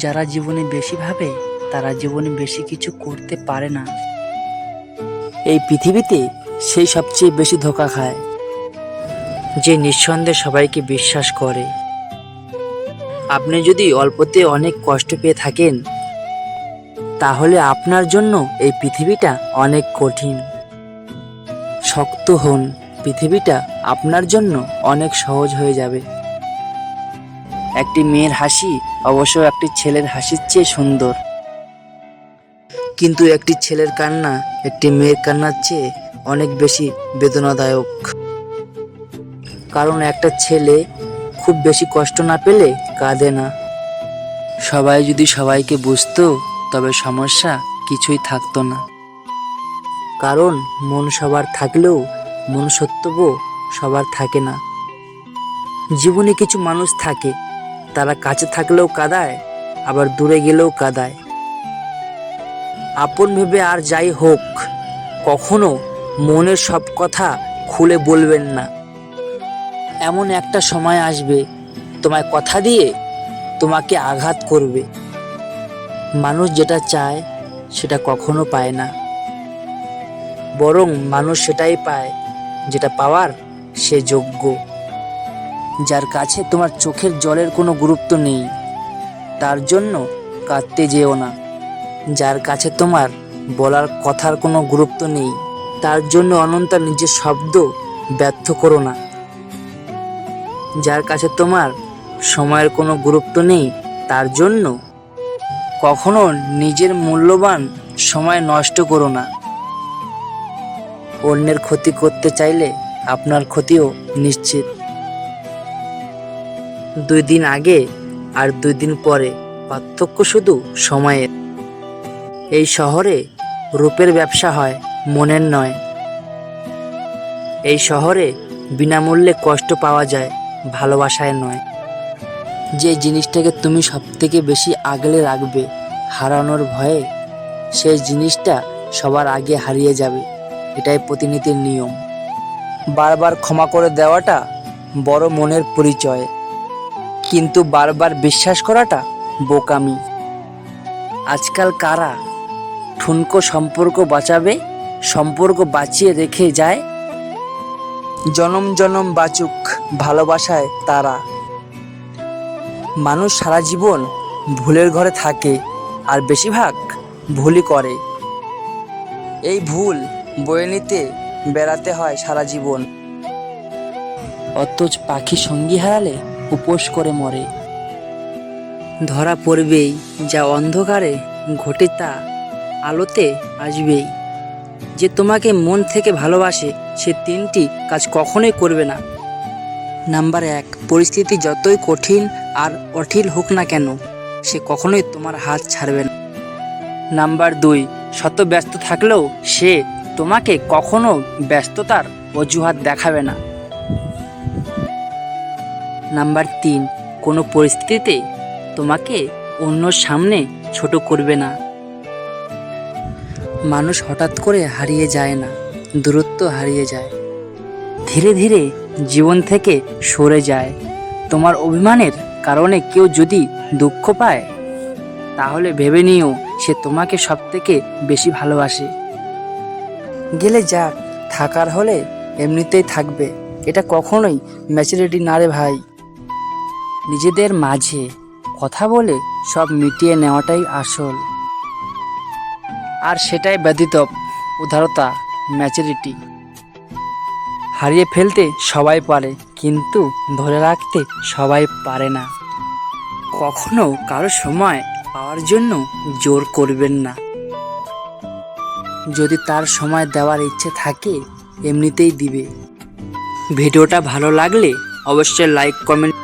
যারা জীবনে বেশি ভাবে তারা জীবনে বেশি কিছু করতে পারে না। এই পৃথিবীতে সেই সবচেয়ে বেশি ধোঁকা খায় যে নিঃসন্দেহে সবাইকে বিশ্বাস করে। আপনি যদি অল্পতে অনেক কষ্ট পেয়ে থাকেন তাহলে আপনার জন্য এই পৃথিবীটা অনেক কঠিন। শক্ত হন, পৃথিবীটা আপনার জন্য অনেক সহজ হয়ে যাবে। একটি মেয়ের হাসি অবশ্য একটি ছেলের হাসির চেয়ে সুন্দর, কিন্তু একটি ছেলের কান্না একটি মেয়ের কান্নার চেয়ে অনেক বেশি বেদনাদায়ক। কারণ একটা ছেলে খুব বেশি কষ্ট না পেলে কাঁদে না। সবাই যদি সবাইকে বুঝতো তবে সমস্যা কিছুই থাকতো না। কারণ মন সবার থাকলেও মনুষ্যত্ব সবার থাকে না। জীবনে কিছু মানুষ থাকে, তারা কাছে থাকলেও কাঁদায়, আবার দূরে গেলেও কাঁদায়। আপন ভেবে আর যাই হোক, কখনো মনের সব কথা খুলে বলবেন না। এমন একটা সময় আসবে তোমায় কথা দিয়ে তোমাকে আঘাত করবে। মানুষ যেটা চায় সেটা কখনো পায় না, বরং মানুষ সেটাই পায় যেটা পাওয়ার সে যোগ্য। যার কাছে তোমার চোখের জলের কোনো গুরুত্ব নেই তার জন্য কাঁদতে যেও না। যার কাছে তোমার বলার কথার কোনো গুরুত্ব নেই তার জন্য অনন্ত নিজের শব্দ ব্যর্থ করো না। যার কাছে তোমার সময়ের কোনো গুরুত্ব নেই তার জন্য কখনো নিজের মূল্যবান সময় নষ্ট করো না। অন্যের ক্ষতি করতে চাইলে আপনার ক্ষতিও নিশ্চিত। 2 দিন আগে আর 2 দিন পরে পার্থক্য শুধু সময়ের। এই শহরে রূপের ব্যবসা হয়, মনের নয়। এই শহরে বিনামূল্যে কষ্ট পাওয়া যায়, ভালোবাসায় নয়। যে জিনিসটাকে তুমি সবথেকে বেশি আগলে রাখবে হারানোর ভয়ে, সেই জিনিসটা সবার আগে হারিয়ে যাবে। এটাই প্রতিনিধির নিয়ম। বারবার ক্ষমা করে দেওয়াটা বড় মনের পরিচয়, কিন্তু বারবার বিশ্বাস করাটা বোকামি। আজকাল কারা ঠুনকো সম্পর্ক বাঁচাবে, সম্পর্ক বাঁচিয়ে রেখে যায়। জনম জনম বাঁচুক ভালোবাসায় তারা। মানুষ সারা জীবন ভুলের ঘরে থাকে আর বেশিরভাগ ভুলই করে। এই ভুল বয়ে নিতে বেড়াতে হয় সারা জীবন। অথচ পাখি সঙ্গী হারালে উপোস করে মরে। ধরা পড়বেই, যা অন্ধকারে ঘটে তা আলোতে আসবেই। যে তোমাকে মন থেকে ভালোবাসে সে 3টি কাজ কখনোই করবে না। নাম্বার 1, পরিস্থিতি যতই কঠিন আর অঠিল হোক না কেন সে কখনোই তোমার হাত ছাড়বে না। নাম্বার 2, শত ব্যস্ত থাকলেও সে তোমাকে কখনো ব্যস্ততার অজুহাত দেখাবে না। নাম্বার 3, কোনো পরিস্থিতিতে তোমাকে অন্যর সামনে ছোট করবে না। মানুষ হঠাৎ করে হারিয়ে যায় না, দূরত্ব হারিয়ে যায়, ধীরে ধীরে জীবন থেকে সরে যায়। তোমার অভিমানের কারণে কেউ যদি দুঃখ পায় তাহলে ভেবে নিও সে তোমাকে সবথেকে বেশি ভালোবাসে। গেলে যাক, থাকার হলে এমনিতেই থাকবে, এটা কখনোই ম্যাচুরিটি না রে ভাই। নিজেদের মাঝে কথা বলে সব মিটিয়ে নেওয়াটাই আসল, আর সেটাই ব্যতীত উদারতা, ম্যাচুরিটি। হারিয়ে ফেলতে সবাই পারে, কিন্তু ধরে রাখতে সবাই পারে না। কখনো কারো সময় পাওয়ার জন্য জোর করবেন না। যদি তার সময় দেওয়ার ইচ্ছে থাকে এমনিতেই দিবে। ভিডিওটা ভালো লাগলে অবশ্যই লাইক, কমেন্ট